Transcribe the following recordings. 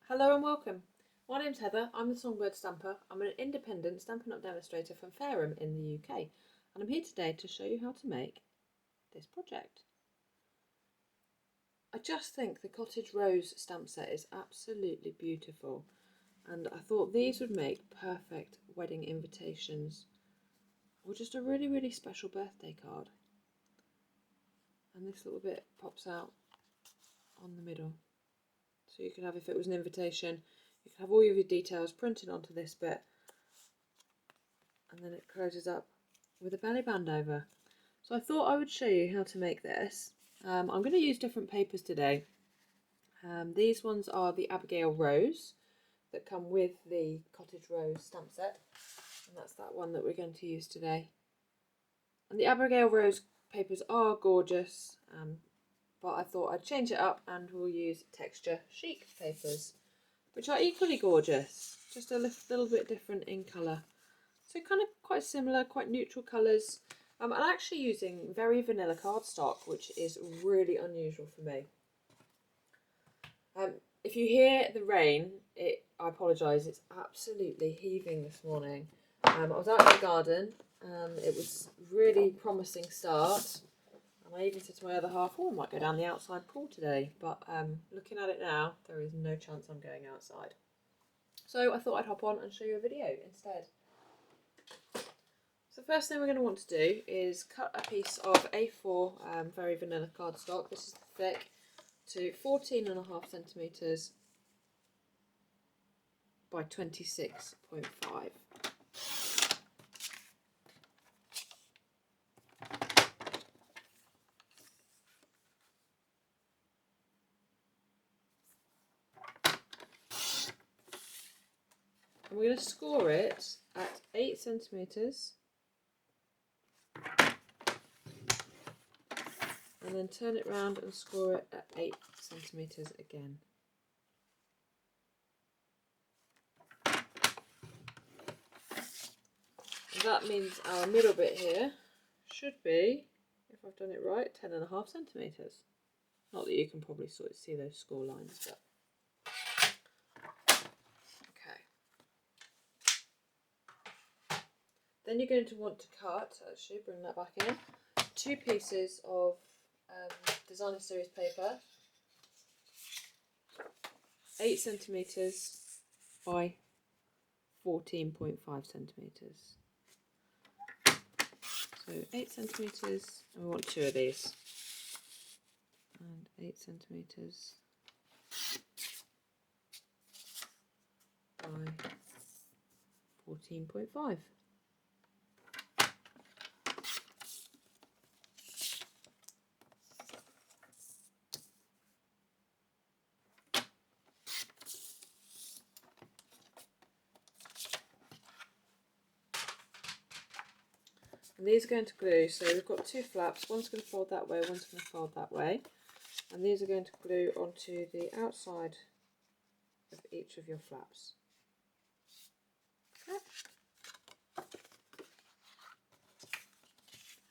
Hello and welcome. My name's Heather, I'm the Songbird Stamper. I'm an independent Stampin' Up! Demonstrator from Fareham in the UK, and I'm here today to show you how to make this project. I just think the Cottage Rose stamp set is absolutely beautiful, and I thought these would make perfect wedding invitations or just a really special birthday card. And this little bit pops out on the middle. So you could have, if it was an invitation, you could have all of your details printed onto this bit, and then it closes up with a belly band over. So I thought I would show you how to make this. I'm going to use different papers today. These ones are the Abigail Rose that come with the Cottage Rose stamp set, and that's that one that we're going to use today. And the Abigail Rose papers are gorgeous, but I thought I'd change it up and we'll use Texture Chic papers, which are equally gorgeous, just a little bit different in colour. So kind of quite similar, quite neutral colours. I'm actually using very vanilla cardstock, which is really unusual for me. If you hear the rain, I apologise, it's absolutely heaving this morning. I was out in the garden, it was really promising start. And I even said to my other half, oh, I might go down the outside pool today. But looking at it now, there is no chance I'm going outside. So I thought I'd hop on and show you a video instead. So the first thing we're going to want to do is cut a piece of A4 very vanilla cardstock. This is thick, to 14.5 centimetres by 26.5. And we're going to score it at 8 centimetres and then turn it round and score it at 8 centimetres again. And that means our middle bit here should be, if I've done it right, 10.5 centimetres. Not that you can probably sort of see those score lines, but okay. Then you're going to want to cut, actually bring that back in, 2 pieces of designer series paper, 8 centimetres by 14.5 centimetres. So 8 centimetres, and we want 2 of these, and 8 centimetres by 14.5. And these are going to glue, so we've got 2 flaps, one's going to fold that way, one's going to fold that way, and these are going to glue onto the outside of each of your flaps. Okay.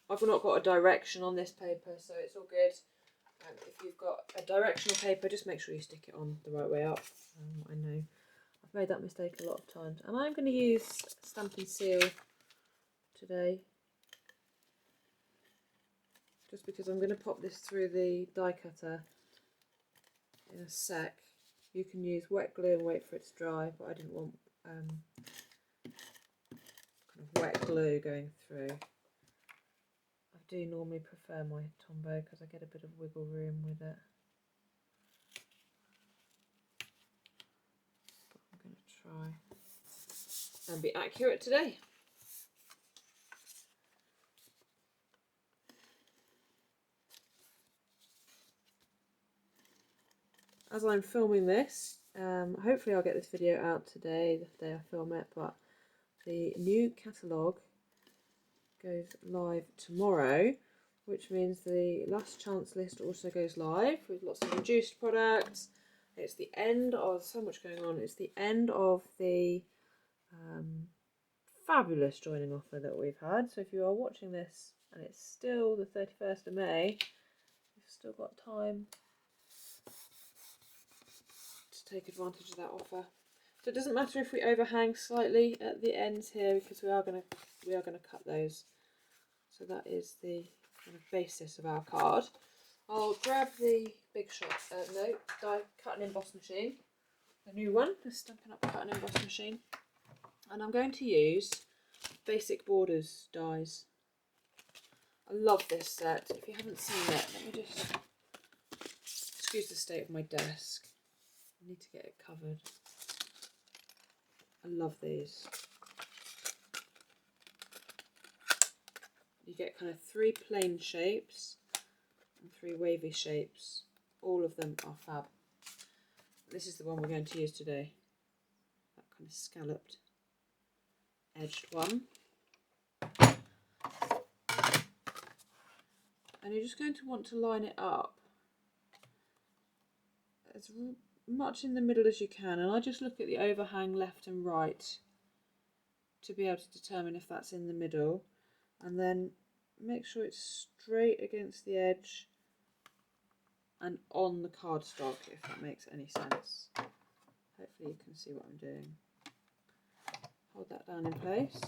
I've not got a direction on this paper, so it's all good. If you've got a directional paper, just make sure you stick it on the right way up. I know I've made that mistake a lot of times. And I'm going to use Stampin' Seal today, just because I'm going to pop this through the die cutter in a sec. You can use wet glue and wait for it to dry, but I didn't want kind of wet glue going through. I do normally prefer my Tombow because I get a bit of wiggle room with it. But I'm going to try and be accurate today. As I'm filming this, hopefully I'll get this video out today, the day I film it, but the new catalogue goes live tomorrow, which means the last chance list also goes live with lots of reduced products. It's the end of, so much going on, it's the end of the fabulous joining offer that we've had. So if you are watching this and it's still the 31st of May, you've still got time to take advantage of that offer. So it doesn't matter if we overhang slightly at the ends here, because we are going to cut those. So that is the kind of basis of our card. I'll grab the Big Shot die cut and emboss machine, the new one, the Stampin' Up cut and emboss machine, and I'm going to use Basic Borders dies. I love this set. If you haven't seen it, let me just excuse the state of my desk. I need to get it covered. I love these. You get kind of 3 plain shapes and 3 wavy shapes. All of them are fab. This is the one we're going to use today. That kind of scalloped edged one. And you're just going to want to line it up as much in the middle as you can, and I just look at the overhang left and right to be able to determine if that's in the middle, and then make sure it's straight against the edge and on the cardstock, if that makes any sense. Hopefully you can see what I'm doing. Hold that down in place.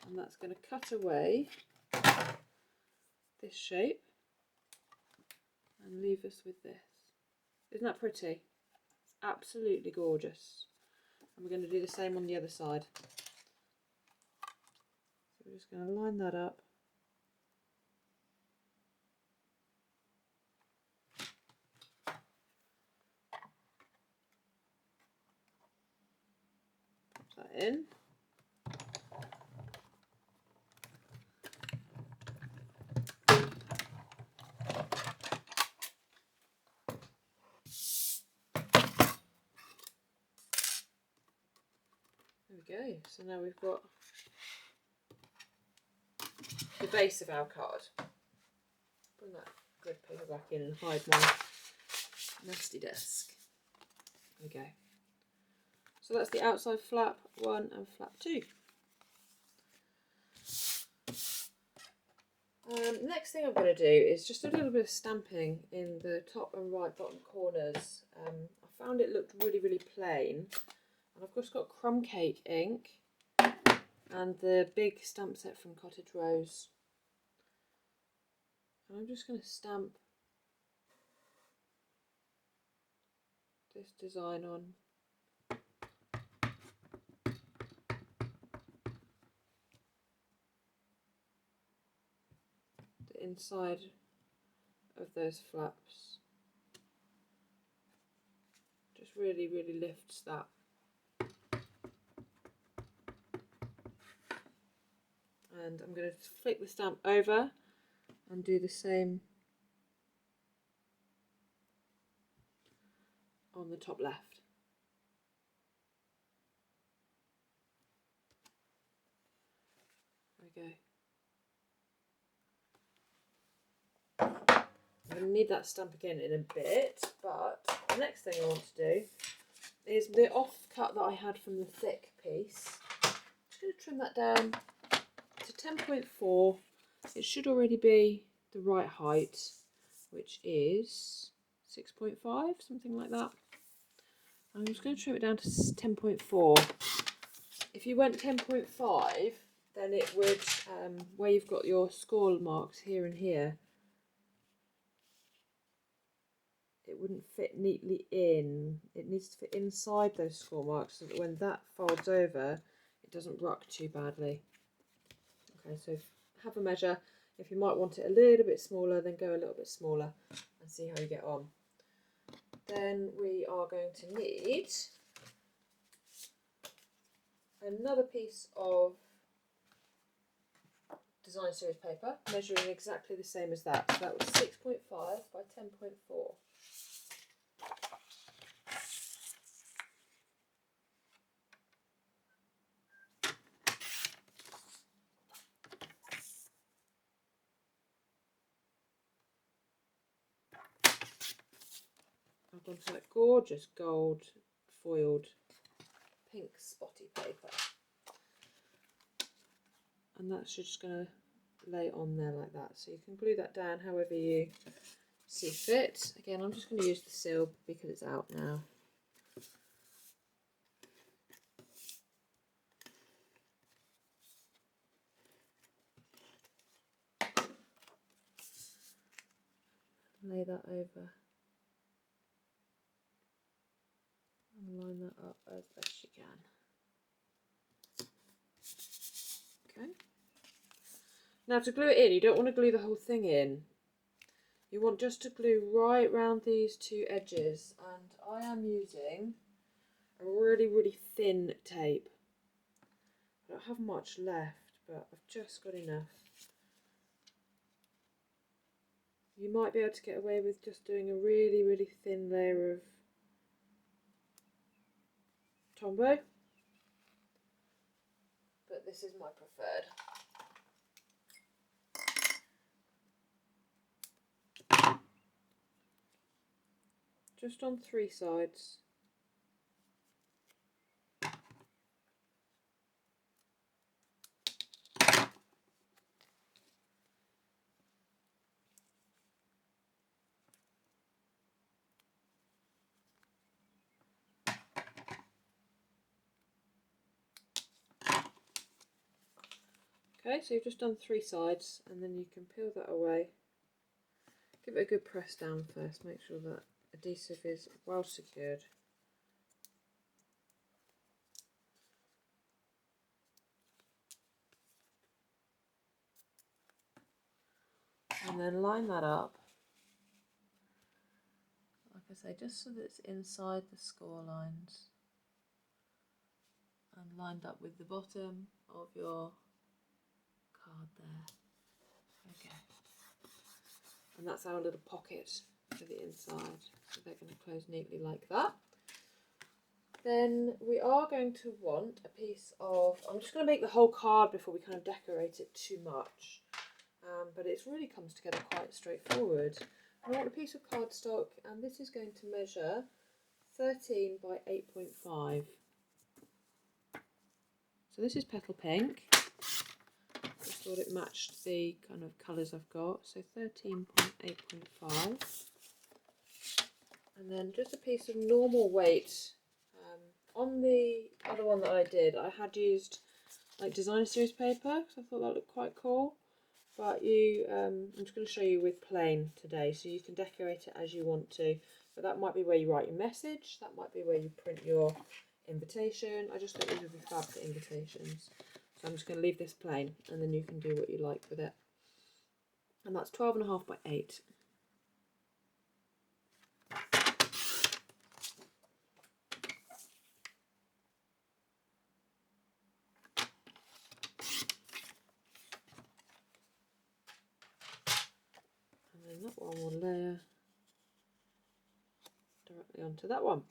And that's going to cut away this shape and leave us with this. Isn't that pretty? It's absolutely gorgeous. And we're going to do the same on the other side. So we're just going to line that up. Pop that in. There we go. So now we've got the base of our card. Bring that grid paper back in and hide my nasty desk. There we go. So that's the outside flap 1 and flap 2. Next thing I'm going to do is just a little bit of stamping in the top and right bottom corners. I found it looked really, really plain. And I've just got crumb cake ink and the big stamp set from Cottage Rose. And I'm just going to stamp this design on. The inside of those flaps. Just really, really lifts that. And I'm going to flick the stamp over and do the same on the top left. There we go. I'm going to need that stamp again in a bit, but the next thing I want to do is the offcut that I had from the thick piece. I'm just going to trim that down to 10.4. It should already be the right height, which is 6.5, something like that. I'm just going to trim it down to 10.4. If you went 10.5, then it would, where you've got your score marks here and here, it wouldn't fit neatly in. It needs to fit inside those score marks so that when that folds over, it doesn't ruck too badly. Okay, so have a measure. If you might want it a little bit smaller, then go a little bit smaller and see how you get on. Then we are going to need another piece of design series paper, measuring exactly the same as that. So that was 6.5 by 10.4. I've gone for that gorgeous gold foiled pink spotty paper. and that's just going to lay on there like that. So you can glue that down however you see fit. Again, I'm just going to use the seal because it's out now. Lay that over and line that up as best you can. Okay. Now to glue it in, you don't want to glue the whole thing in. You want just to glue right round these two edges, and I am using a really, really thin tape. I don't have much left, but I've just got enough. You might be able to get away with just doing a really, really thin layer of Tombow, but this is my preferred. Just on 3 sides. Okay, so you've just done 3 sides, and then you can peel that away. Give it a good press down first, make sure that adhesive is well secured. And then line that up, like I say, just so that it's inside the score lines and lined up with the bottom of your card there. Okay. And that's our little pocket for the inside, so they're going to close neatly like that. Then we are going to want a piece of, I'm just going to make the whole card before we kind of decorate it too much, but it really comes together quite straightforward. I want a piece of cardstock, and this is going to measure 13 by 8.5. So this is Petal Pink. Just thought it matched the kind of colours I've got, so 13.8.5. And then just a piece of normal weight. On the other one that I did, I had used like designer series paper because I thought that looked quite cool. But I'm just going to show you with plain today, so you can decorate it as you want to. But that might be where you write your message, that might be where you print your invitation. I just think these would be fab for invitations. So I'm just going to leave this plain, and then you can do what you like with it. And that's 12.5 by 8. And then that one will layer directly onto that one.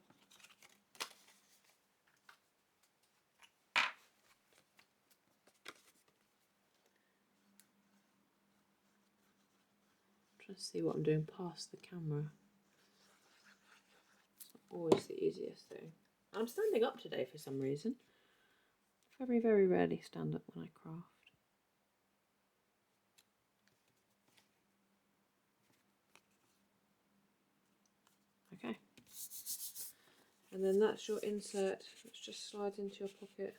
Trying to see what I'm doing past the camera. It's not always the easiest thing. I'm standing up today for some reason. Very, very rarely stand up when I craft. Okay. And then that's your insert, which just slides into your pocket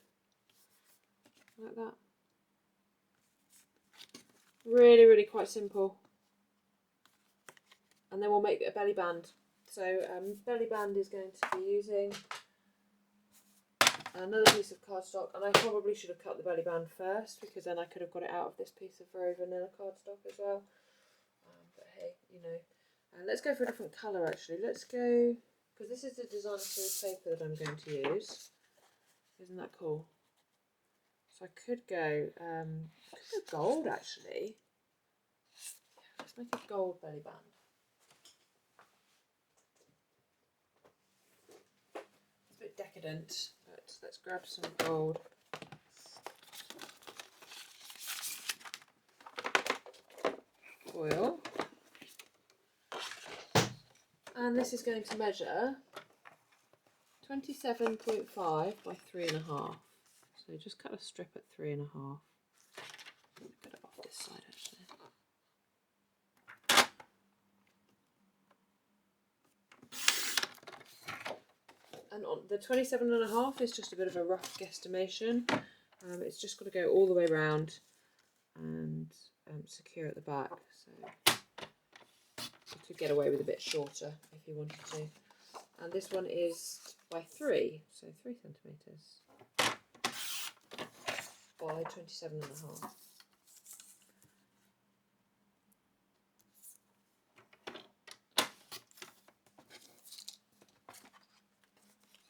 like that. Really, really quite simple. And then we'll make a belly band. So belly band is going to be using another piece of cardstock, and I probably should have cut the belly band first because then I could have got it out of this piece of very vanilla cardstock as well. But hey, you know. And let's go for a different colour actually. Let's go, because this is the designer series paper that I'm going to use. Isn't that cool? So I could go gold actually. Let's make a gold belly band. It's a bit decadent, but let's grab some gold. Foil. And this is going to measure 27.5 by 3.5. So just cut a strip at 3.5. Get it off this side actually. And on the 27.5 is just a bit of a rough guesstimation. It's just got to go all the way around and secure at the back. So you could get away with a bit shorter if you wanted to. And this one is by 3, so 3 centimetres by 27.5.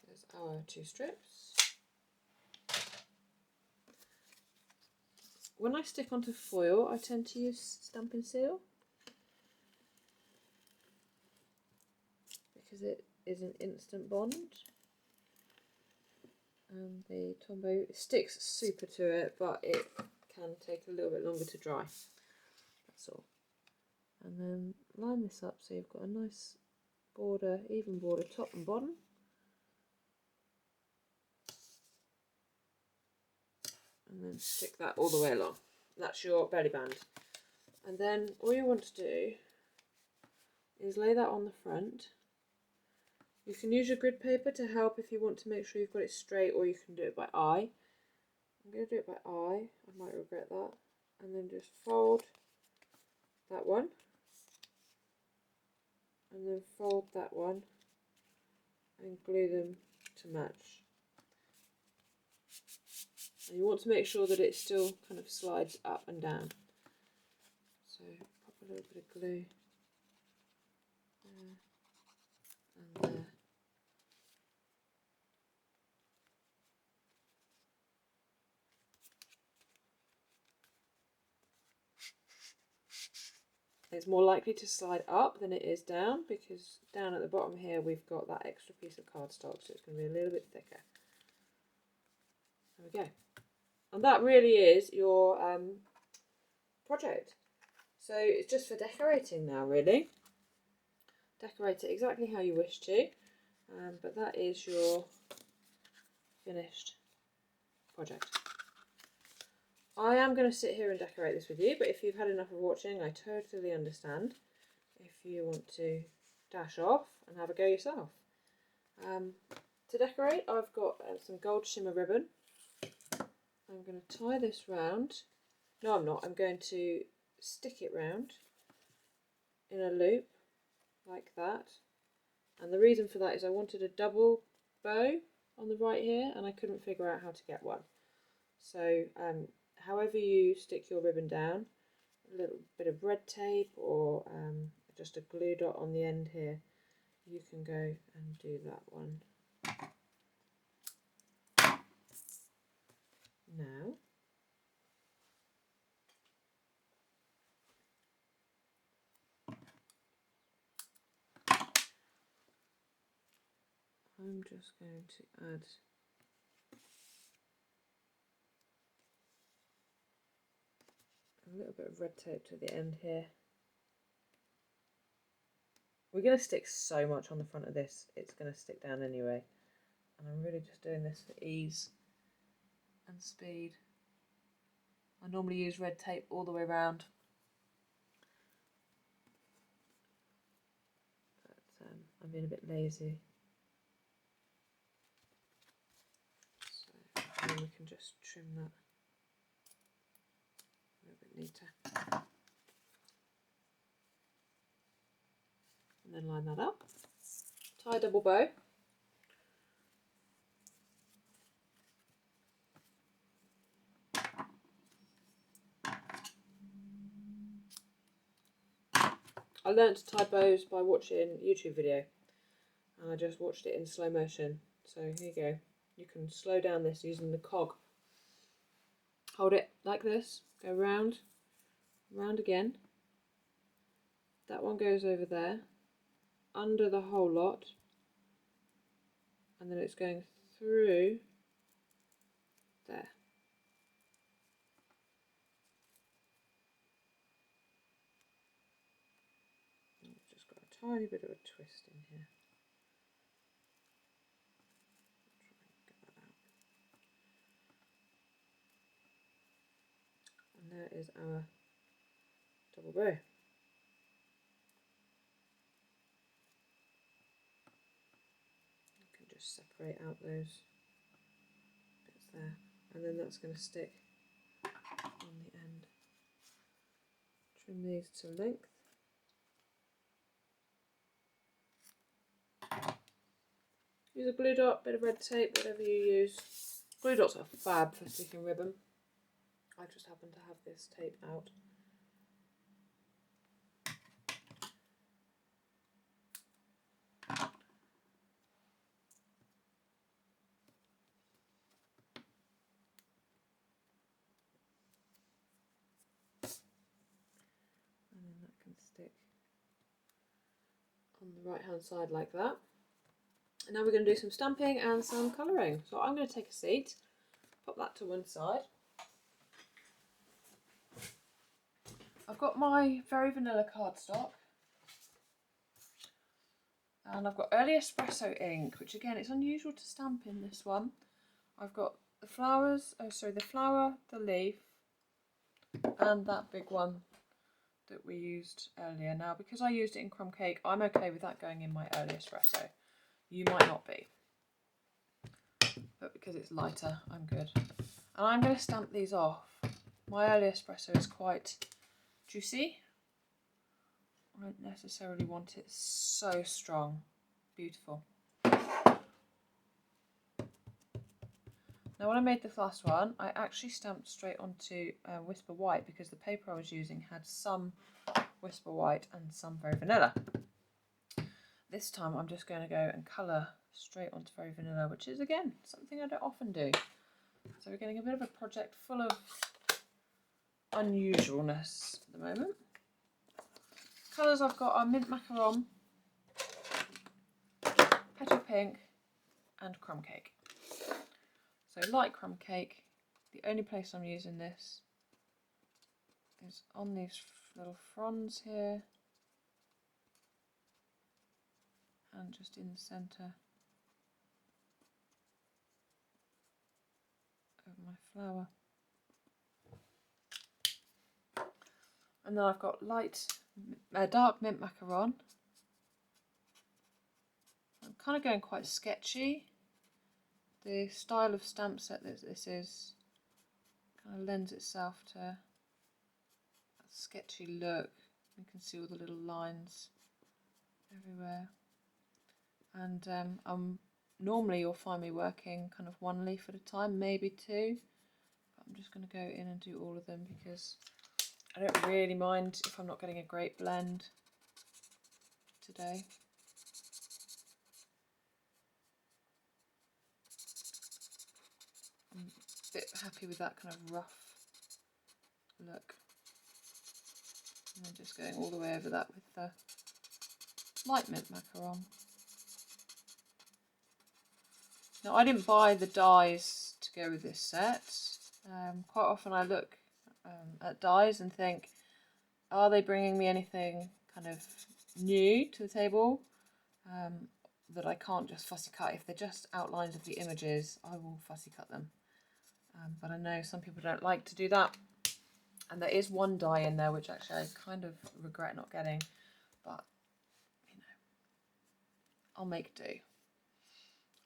There's our 2 strips. When I stick onto foil, I tend to use Stampin' Seal because it is an instant bond, and the Tombow sticks super to it, but it can take a little bit longer to dry. That's all. And then line this up so you've got a nice border, even border top and bottom. And then stick that all the way along. That's your belly band. And then all you want to do is lay that on the front. You can use your grid paper to help if you want to make sure you've got it straight, or you can do it by eye. I'm going to do it by eye. I might regret that. And then just fold that one. And then fold that one. And glue them to match. And you want to make sure that it still kind of slides up and down. So pop a little bit of glue there and there. It's more likely to slide up than it is down, because down at the bottom here we've got that extra piece of cardstock, so it's going to be a little bit thicker. There we go. And that really is your project. So it's just for decorating now, really. Decorate it exactly how you wish to, but that is your finished project. I am going to sit here and decorate this with you, but if you've had enough of watching, I totally understand if you want to dash off and have a go yourself. To decorate, I've got some gold shimmer ribbon. I'm going to tie this round. No, I'm not. I'm going to stick it round in a loop like that. And the reason for that is I wanted a double bow on the right here, and I couldn't figure out how to get one. So however you stick your ribbon down, a little bit of red tape or just a glue dot on the end here, you can go and do that one. Now, I'm just going to add a little bit of red tape to the end here. We're going to stick so much on the front of this, it's going to stick down anyway. And I'm really just doing this for ease and speed. I normally use red tape all the way around, but I'm being a bit lazy. So, and then we can just trim that a little bit neater. And then line that up. Tie a double bow. I learnt to tie bows by watching a YouTube video, and I just watched it in slow motion. So here you go. You can slow down this using the cog. Hold it like this, go round, round again. That one goes over there, under the whole lot, and then it's going through there. Just got a tiny bit of a twist in here. Try and get that out. And there is our double bow. You can just separate out those bits there, and then that's going to stick on the end. Trim these to length. Use a glue dot, bit of red tape, whatever you use. Glue dots are fab for sticking ribbon. I just happen to have this tape out. And then that can stick on the right hand side like that. And now we're going to do some stamping and some colouring. So I'm going to take a seat, pop that to one side. I've got my Very Vanilla cardstock. And I've got Early Espresso ink, which again, it's unusual to stamp in this one. I've got the flowers, the flower, the leaf, and that big one that we used earlier. Now, because I used it in crumb cake, I'm okay with that going in my Early Espresso. You might not be, but because it's lighter, I'm good. And I'm going to stamp these off. My Early Espresso is quite juicy. I don't necessarily want it so strong. Beautiful. Now when I made this last one, I actually stamped straight onto Whisper White because the paper I was using had some Whisper White and some Very Vanilla. This time I'm just going to go and colour straight onto Very Vanilla, which is again something I don't often do. So we're getting a bit of a project full of unusualness at the moment. Colours I've got are Mint Macaron, Petal Pink and Crumb Cake. So like Crumb Cake, the only place I'm using this is on these little fronds here and just in the centre of my flower. And then I've got dark Mint Macaron. I'm kind of going quite sketchy. The style of stamp set that this is kind of lends itself to a sketchy look. You can see all the little lines everywhere. And normally you'll find me working kind of one leaf at a time, maybe two. But I'm just going to go in and do all of them because I don't really mind if I'm not getting a great blend today. I'm a bit happy with that kind of rough look. And then just going all the way over that with the light Mint Macaron. Now I didn't buy the dies to go with this set. Quite often I look at dies and think, are they bringing me anything kind of new to the table that I can't just fussy cut? If they're just outlines of the images, I will fussy cut them. But I know some people don't like to do that. And there is one die in there which actually I kind of regret not getting, but you know, I'll make do.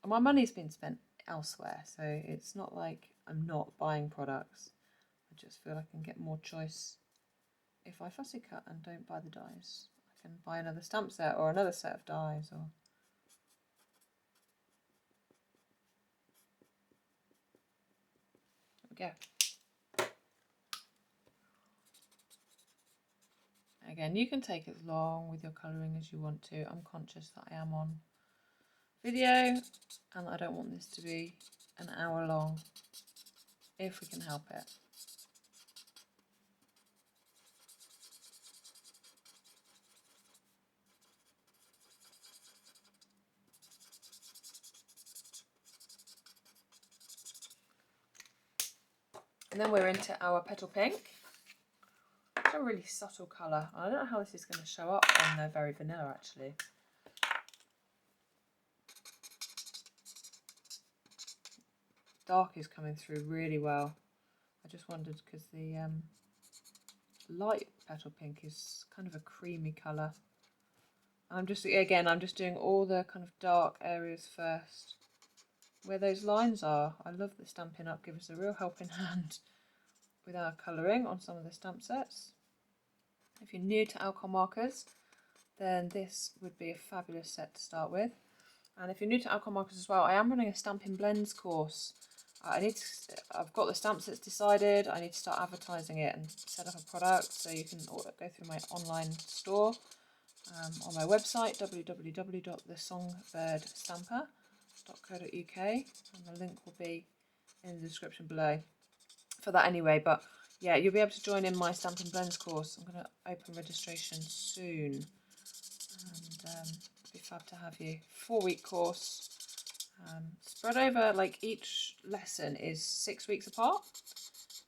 And my money's been spent elsewhere, so it's not like I'm not buying products. I just feel I can get more choice if I fussy cut and don't buy the dies. I can buy another stamp set or another set of dies, or there we go. Again, you can take as long with your colouring as you want to. I'm conscious that I am on video and I don't want this to be an hour long if we can help it. And then we're into our Petal Pink. It's a really subtle colour. I don't know how this is going to show up on the Very Vanilla actually. Dark is coming through really well. I just wondered because the light Petal Pink is kind of a creamy colour. I'm just doing all the kind of dark areas first, where those lines are. I love the Stampin' Up, give us a real helping hand with our colouring on some of the stamp sets. If you're new to alcohol markers, then this would be a fabulous set to start with. And if you're new to alcohol markers as well, I am running a Stampin' Blends course. I've got the stamp sets decided. I need to start advertising it and set up a product, so you can go through my online store on my website, www.thesongbirdStamper.co.uk, and the link will be in the description below for that anyway. But yeah, you'll be able to join in my Stampin' Blends course. I'm going to open registration soon, and it'd be fab to have you. 4-week course, spread over, like, each lesson is 6 weeks apart,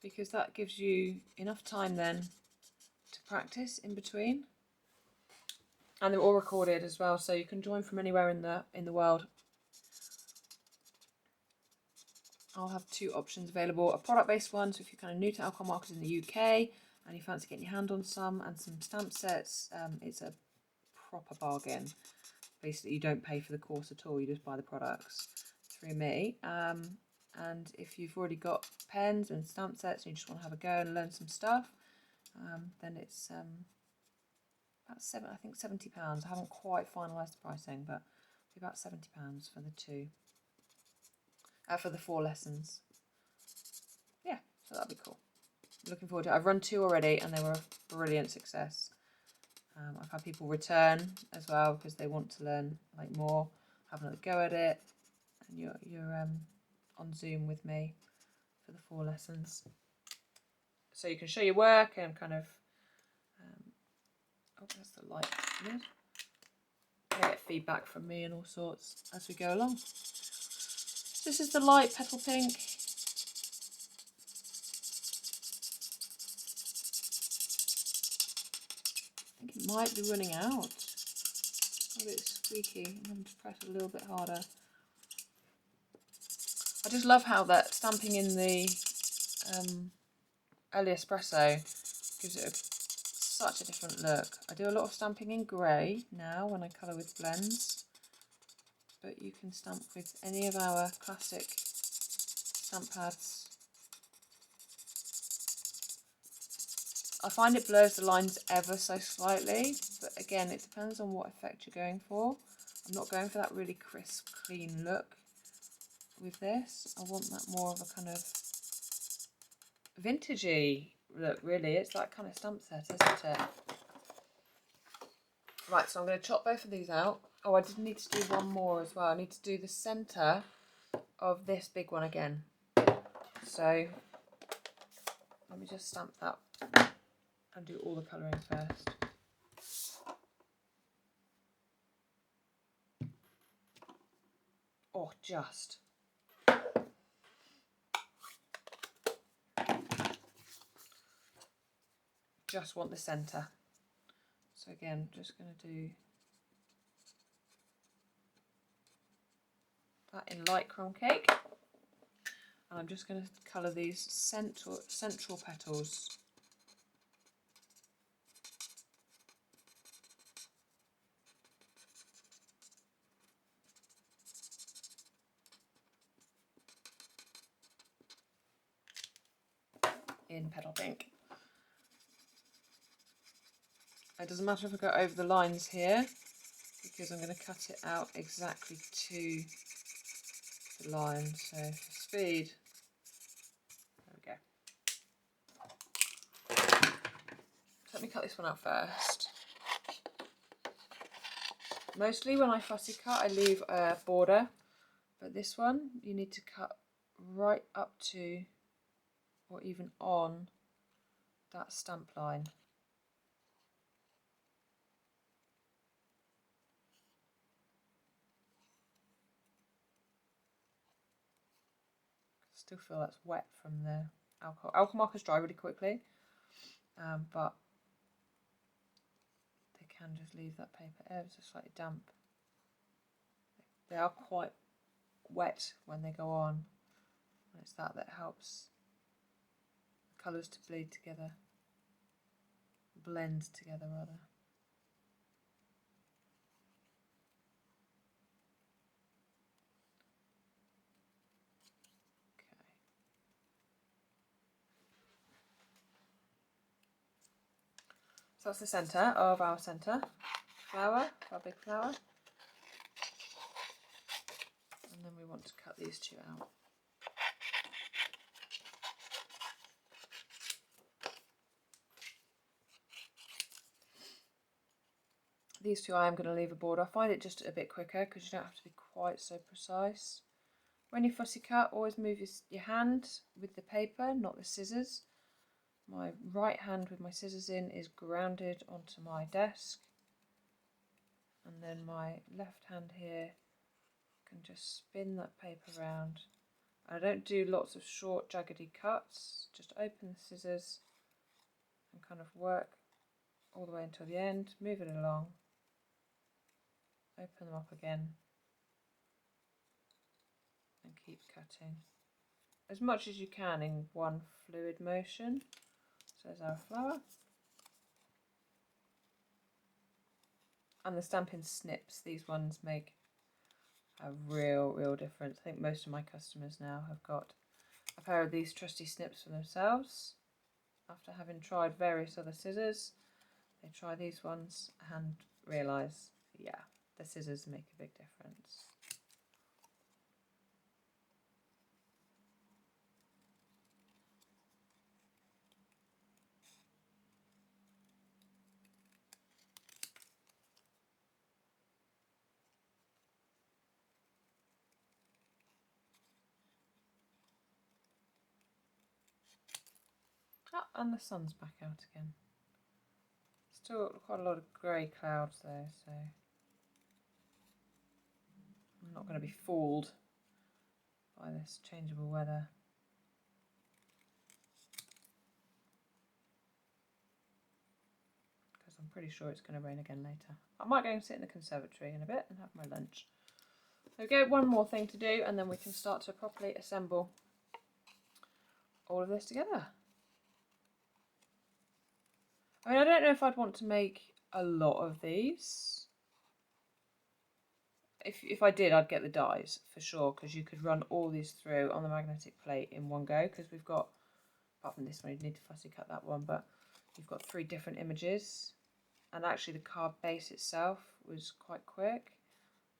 because that gives you enough time then to practice in between. And they're all recorded as well, so you can join from anywhere in the world. I'll have 2 options available: a product-based one, so if you're kind of new to alcohol markers in the UK and you fancy getting your hand on some, and some stamp sets. It's a proper bargain. Basically, you don't pay for the course at all, you just buy the products through me. And if you've already got pens and stamp sets and you just want to have a go and learn some stuff, then it's about £70. I haven't quite finalised the pricing, but it'll be about £70 for the 2, for the 4 lessons. Yeah, so that'll be cool. Looking forward to it. I've run 2 already and they were a brilliant success. I've had people return as well because they want to learn like more, have another go at it, and you're on Zoom with me for the 4 lessons, so you can show your work and kind of oh, that's the light. Good. Get feedback from me and all sorts as we go along. This is the light Petal Pink. I think it might be running out. A bit squeaky. I'm having to press a little bit harder. I just love how that stamping in the early espresso gives it such a different look. I do a lot of stamping in grey now when I colour with blends, but you can stamp with any of our classic stamp pads. I find it blurs the lines ever so slightly, but again, it depends on what effect you're going for. I'm not going for that really crisp, clean look with this. I want that more of a kind of vintagey look, really. It's that kind of stamp set, isn't it? Right, so I'm going to chop both of these out. Oh, I did need to do one more as well. I need to do the centre of this big one again. So let me just stamp that and do all the colouring first. Oh, just want the centre. So again, just going to do that in light crumb cake. And I'm just going to colour these central petals. In Petal Pink. It doesn't matter if I go over the lines here, because I'm going to cut it out exactly to the line. So for speed, there we go. So let me cut this one out first. Mostly when I fussy cut, I leave a border, but this one you need to cut right up to, or even on, that stamp line. Still feel that's wet from the alcohol. Alcohol markers dry really quickly, but they can just leave that paper ever so slightly damp. They are quite wet when they go on, and it's that helps colours to bleed together. Blend together, rather. Okay. So that's the centre of our centre flower, our big flower. And then we want to cut these two out. These two I am going to leave a border. I find it just a bit quicker because you don't have to be quite so precise. When you fussy cut, always move your hand with the paper, not the scissors. My right hand with my scissors in is grounded onto my desk. And then my left hand here can just spin that paper around. I don't do lots of short jaggedy cuts, just open the scissors and kind of work all the way until the end, move it along, open them up again and keep cutting as much as you can in one fluid motion. So there's our flower. And the stamping snips, these ones make a real difference. I think most of my customers now have got a pair of these trusty snips for themselves. After having tried various other scissors, they try these ones and realise, yeah, the scissors make a big difference. Ah, and the sun's back out again. Still quite a lot of grey clouds though, so I'm not going to be fooled by this changeable weather. Because I'm pretty sure it's going to rain again later. I might go and sit in the conservatory in a bit and have my lunch. There we go, one more thing to do and then we can start to properly assemble all of this together. I mean, I don't know if I'd want to make a lot of these. If I did, I'd get the dies for sure, because you could run all these through on the magnetic plate in one go, because we've got, apart from this one, you'd need to fussy cut that one, but you've got 3 different images, and actually the card base itself was quite quick,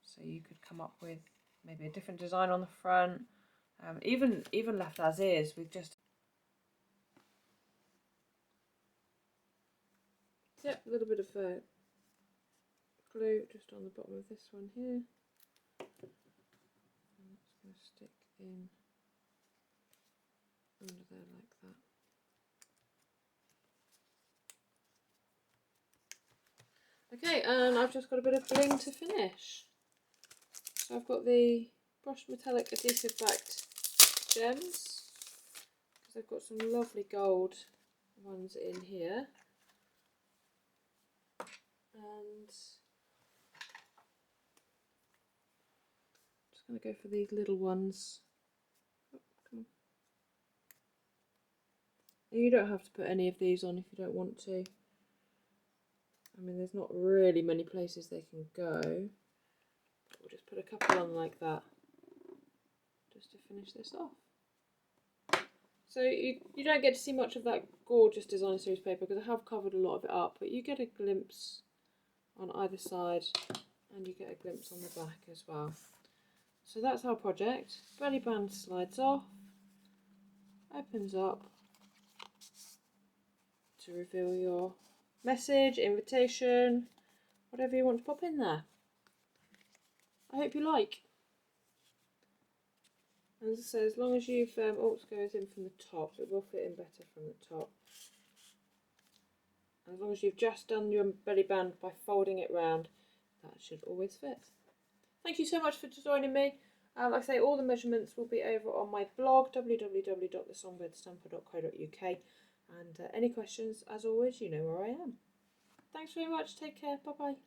so you could come up with maybe a different design on the front, even left as is with just a little bit of glue just on the bottom of this one here. And that's going to stick in under there like that. Okay, and I've just got a bit of bling to finish. So I've got the brushed metallic adhesive backed gems, because I've got some lovely gold ones in here. And I'm just going to go for these little ones. Oh, come on. You don't have to put any of these on if you don't want to. I mean, there's not really many places they can go. We'll just put a couple on like that, just to finish this off. So you don't get to see much of that gorgeous designer series paper because I have covered a lot of it up, but you get a glimpse on either side and you get a glimpse on the back as well. So that's our project. Belly band slides off, opens up to reveal your message, invitation, whatever you want to pop in there. I hope you like. And as I say, as long as you've goes in from the top, it will fit in better from the top. And as long as you've just done your belly band by folding it round, that should always fit. Thank you so much for joining me. Like I say, all the measurements will be over on my blog, www.thesongbirdsstamper.co.uk. And any questions, as always, you know where I am. Thanks very much. Take care. Bye bye.